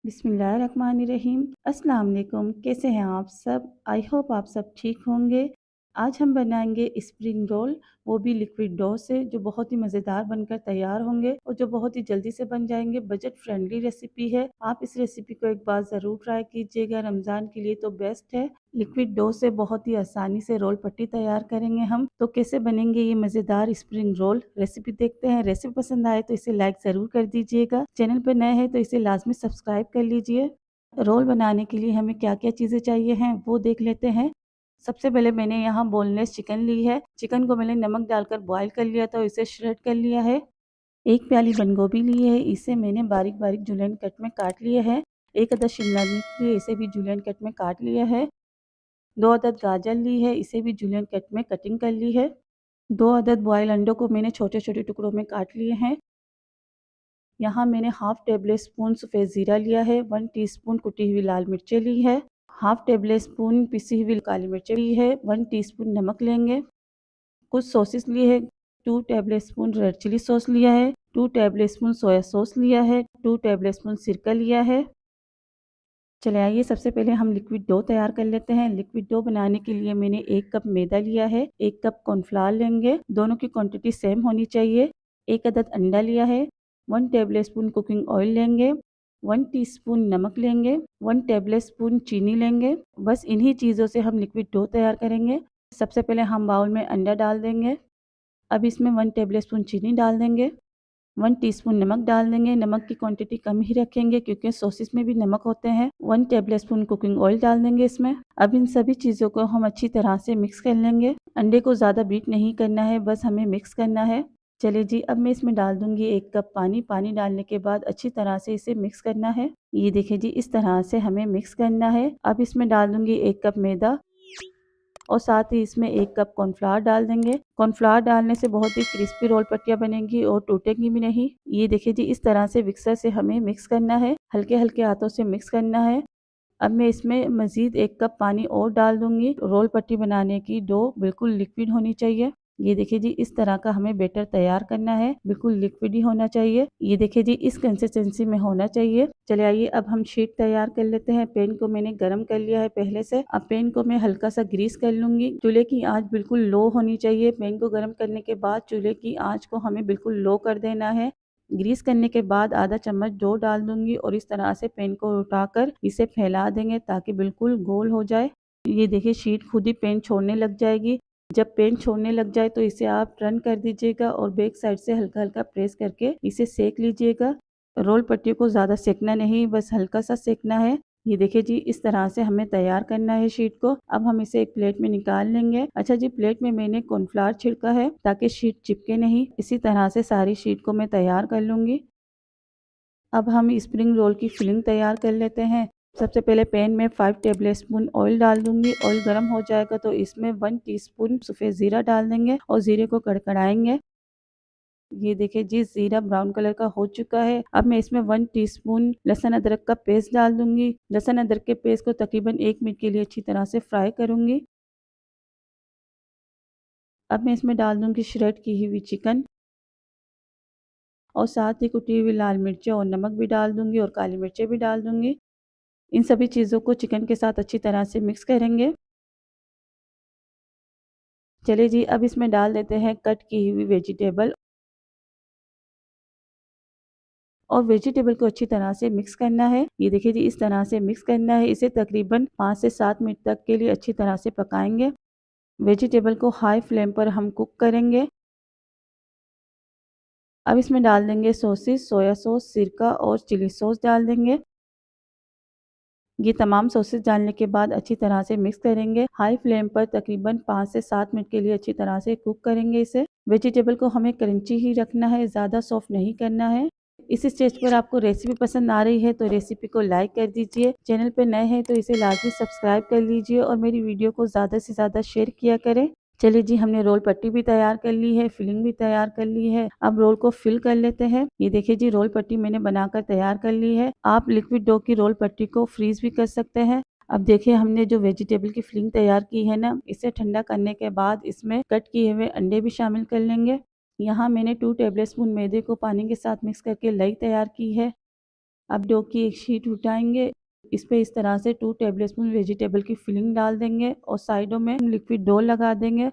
बिस्मिल्लाहिर्रहमानिर्रहीम। अस्सलाम वालेकुम। कैसे हैं आप सब? आई होप आप सब ठीक होंगे। आज हम बनाएंगे स्प्रिंग रोल, वो भी लिक्विड डो से, जो बहुत ही मज़ेदार बनकर तैयार होंगे और जो बहुत ही जल्दी से बन जाएंगे। बजट फ्रेंडली रेसिपी है। आप इस रेसिपी को एक बार ज़रूर ट्राई कीजिएगा। रमज़ान के लिए तो बेस्ट है। लिक्विड डो से बहुत ही आसानी से रोल पट्टी तैयार करेंगे हम। तो कैसे बनेंगे ये मज़ेदार स्प्रिंग रोल, रेसिपी देखते हैं। रेसिपी पसंद आए तो इसे लाइक ज़रूर कर दीजिएगा। चैनल पर नए हैं तो इसे लाजमी सब्सक्राइब कर लीजिए। रोल बनाने के लिए हमें क्या क्या चीज़ें चाहिए हैं वो देख लेते हैं। सबसे पहले मैंने यहाँ बोनलेस चिकन ली है। चिकन को मैंने नमक डालकर बॉईल कर लिया था, इसे श्रेड कर लिया है। एक प्याली बंद गोभी ली है, इसे मैंने बारीक बारीक जूलियन कट में काट लिया है। एक अदद शिमला मिर्च ली है, इसे भी जूलियन कट में काट लिया है। 2 अदद गाजर ली है, इसे भी जूलियन कट में कटिंग कर ली है। 2 अदद बॉयल अंडों को मैंने छोटे छोटे टुकड़ों में काट लिए हैं। यहाँ मैंने हाफ टेबल स्पून सफ़ेद ज़ीरा लिया है। 1 टीस्पून कुटी हुई लाल मिर्चें ली है। हाफ टेबल स्पून पिसी हुई काली मिर्चें ली है। 1 टीस्पून नमक लेंगे। कुछ सॉसेस लिए है। 2 tablespoon red chilli sauce लिया है। 2 टेबल स्पून सोया सॉस लिया है। 2 टेबल स्पून सिरका लिया है। चले आइए सबसे पहले हम लिक्विड डो तैयार कर लेते हैं। लिक्विड डो बनाने के लिए मैंने 1 कप मैदा लिया है। 1 कप कॉर्नफ्लावर लेंगे। दोनों की क्वांटिटी सेम होनी चाहिए। 1 अदद अंडा लिया है। 1 टेबल स्पून कुकिंग ऑयल लेंगे। 1 टीस्पून नमक लेंगे। 1 टेबल स्पून चीनी लेंगे। बस इन्हीं चीज़ों से हम लिक्विड डो तैयार करेंगे। सबसे पहले हम बाउल में अंडा डाल देंगे। अब इसमें 1 टेबल स्पून चीनी डाल देंगे। 1 टीस्पून नमक डाल देंगे। नमक की क्वांटिटी कम ही रखेंगे क्योंकि सॉसेस में भी नमक होते हैं। 1 टेबल स्पून कुकिंग ऑयल डाल देंगे इसमें। अब इन सभी चीज़ों को हम अच्छी तरह से मिक्स कर लेंगे। अंडे को ज़्यादा बीट नहीं करना है, बस हमें मिक्स करना है। चलिए जी, अब मैं इसमें डाल दूंगी 1 कप पानी। पानी डालने के बाद अच्छी तरह से इसे मिक्स करना है। ये देखिए जी, इस तरह से हमें मिक्स करना है। अब इसमें डाल दूंगी 1 कप मैदा और साथ ही इसमें 1 कप कॉर्नफ्लावर डाल देंगे। कॉर्नफ्लावर डालने से बहुत ही क्रिस्पी रोल पट्टियाँ बनेंगी और टूटेंगी भी नहीं। ये देखिए जी, इस तरह से मिक्सर से हमें मिक्स करना है। हल्के हल्के हाथों से मिक्स करना है। अब मैं इसमें मज़ीद 1 कप पानी और डाल दूंगी। रोल पट्टी बनाने की डो बिल्कुल लिक्विड होनी चाहिए। ये देखिए जी, इस तरह का हमें बैटर तैयार करना है। बिल्कुल लिक्विड ही होना चाहिए। ये देखिए जी, इस कंसिस्टेंसी में होना चाहिए। चले आइए अब हम शीट तैयार कर लेते हैं। पैन को मैंने गरम कर लिया है पहले से। अब पैन को मैं हल्का सा ग्रीस कर लूंगी। चूल्हे की आंच बिल्कुल लो होनी चाहिए। पैन को गर्म करने के बाद चूल्हे की आंच को हमें बिल्कुल लो कर देना है। ग्रीस करने के बाद आधा चम्मच डो डाल दूंगी और इस तरह से पैन को उठाकर इसे फैला देंगे ताकि बिल्कुल गोल हो जाए। ये देखिए, शीट खुद ही पैन छोड़ने लग जाएगी। जब पैन छोड़ने लग जाए तो इसे आप टर्न कर दीजिएगा और बैक साइड से हल्का हल्का प्रेस करके इसे सेक लीजिएगा। रोल पट्टी को ज़्यादा सेकना नहीं, बस हल्का सा सेकना है। ये देखिए जी, इस तरह से हमें तैयार करना है शीट को। अब हम इसे एक प्लेट में निकाल लेंगे। अच्छा जी, प्लेट में मैंने कॉर्नफ्लावर छिड़का है ताकि शीट चिपके नहीं। इसी तरह से सारी शीट को मैं तैयार कर लूँगी। अब हम स्प्रिंग रोल की फिलिंग तैयार कर लेते हैं। सबसे पहले पैन में 5 टेबल स्पून ऑयल डाल दूंगी। ऑयल गर्म हो जाएगा तो इसमें 1 टीस्पून सफ़ेद ज़ीरा डाल देंगे और ज़ीरे को कड़कड़ाएंगे। ये देखिए जी, ज़ीरा ब्राउन कलर का हो चुका है। अब मैं इसमें 1 टीस्पून लहसुन अदरक का पेस्ट डाल दूंगी। लहसुन अदरक के पेस्ट को तकरीबन 1 मिनट के लिए अच्छी तरह से फ्राई करूंगी। अब मैं इसमें डाल दूंगी श्रेड की हुई चिकन और साथ ही कुटी हुई लाल मिर्चें और नमक भी डाल दूंगी और काली मिर्चें भी डाल दूंगी। इन सभी चीज़ों को चिकन के साथ अच्छी तरह से मिक्स करेंगे। चलिए जी, अब इसमें डाल देते हैं कट की हुई वेजिटेबल और वेजिटेबल को अच्छी तरह से मिक्स करना है। ये देखिए जी, इस तरह से मिक्स करना है। इसे तकरीबन 5 से 7 मिनट तक के लिए अच्छी तरह से पकाएंगे। वेजिटेबल को हाई फ्लेम पर हम कुक करेंगे। अब इसमें डाल देंगे सॉसेस, सोया सॉस, सिरका और चिली सॉस डाल देंगे। ये तमाम सॉसेस डालने के बाद अच्छी तरह से मिक्स करेंगे। हाई फ्लेम पर तकरीबन 5 से 7 मिनट के लिए अच्छी तरह से कुक करेंगे इसे। वेजिटेबल को हमें क्रंची ही रखना है, ज़्यादा सॉफ्ट नहीं करना है। इस स्टेज पर आपको रेसिपी पसंद आ रही है तो रेसिपी को लाइक कर दीजिए। चैनल पर नए हैं तो इसे लाजमी सब्सक्राइब कर लीजिए और मेरी वीडियो को ज़्यादा से ज़्यादा शेयर किया करें। चलिए जी, हमने रोल पट्टी भी तैयार कर ली है, फिलिंग भी तैयार कर ली है। अब रोल को फिल कर लेते हैं। ये देखिए जी, रोल पट्टी मैंने बनाकर तैयार कर ली है। आप लिक्विड डो की रोल पट्टी को फ्रीज भी कर सकते हैं। अब देखिए, हमने जो वेजिटेबल की फिलिंग तैयार की है ना, इसे ठंडा करने के बाद इसमें कट किए हुए अंडे भी शामिल कर लेंगे। यहाँ मैंने 2 टेबल स्पून मैदे को पानी के साथ मिक्स करके लई तैयार की है। अब डो की एक शीट उठाएंगे, इस पे इस तरह से 2 टेबलस्पून वेजिटेबल की फिलिंग डाल देंगे और साइडों में लिक्विड डो लगा देंगे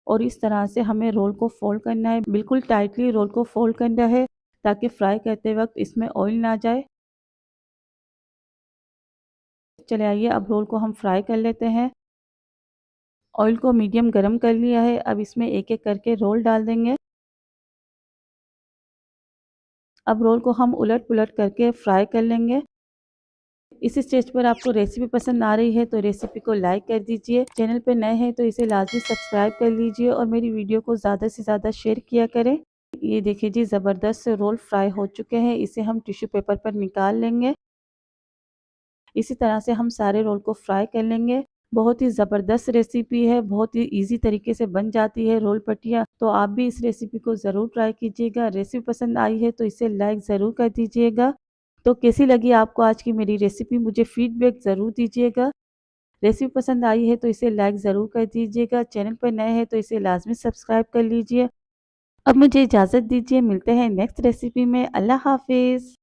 और इस तरह से हमें रोल को फोल्ड करना है। बिल्कुल टाइटली रोल को फोल्ड करना है ताकि फ्राई करते वक्त इसमें ऑयल ना जाए। चले आइए अब रोल को हम फ्राई कर लेते हैं। ऑयल को मीडियम गरम कर लिया है। अब इसमें एक एक करके रोल डाल देंगे। अब रोल को हम उलट पुलट करके फ्राई कर लेंगे। इस स्टेज पर आपको रेसिपी पसंद आ रही है तो रेसिपी को लाइक कर दीजिए। चैनल पर नए हैं तो इसे लाजमी सब्सक्राइब कर लीजिए और मेरी वीडियो को ज़्यादा से ज़्यादा शेयर किया करें। ये देखिए जी, ज़बरदस्त से रोल फ्राई हो चुके हैं। इसे हम टिश्यू पेपर पर निकाल लेंगे। इसी तरह से हम सारे रोल को फ्राई कर लेंगे। बहुत ही ज़बरदस्त रेसिपी है, बहुत ही ईज़ी तरीके से बन जाती है रोल पटिया। तो आप भी इस रेसिपी को ज़रूर ट्राई कीजिएगा। रेसिपी पसंद आई है तो इसे लाइक ज़रूर कर दीजिएगा। तो कैसी लगी आपको आज की मेरी रेसिपी, मुझे फीडबैक ज़रूर दीजिएगा। रेसिपी पसंद आई है तो इसे लाइक ज़रूर कर दीजिएगा। चैनल पर नए हैं तो इसे लाजमी सब्सक्राइब कर लीजिए। अब मुझे इजाज़त दीजिए, मिलते हैं नेक्स्ट रेसिपी में। अल्लाह हाफ़िज़।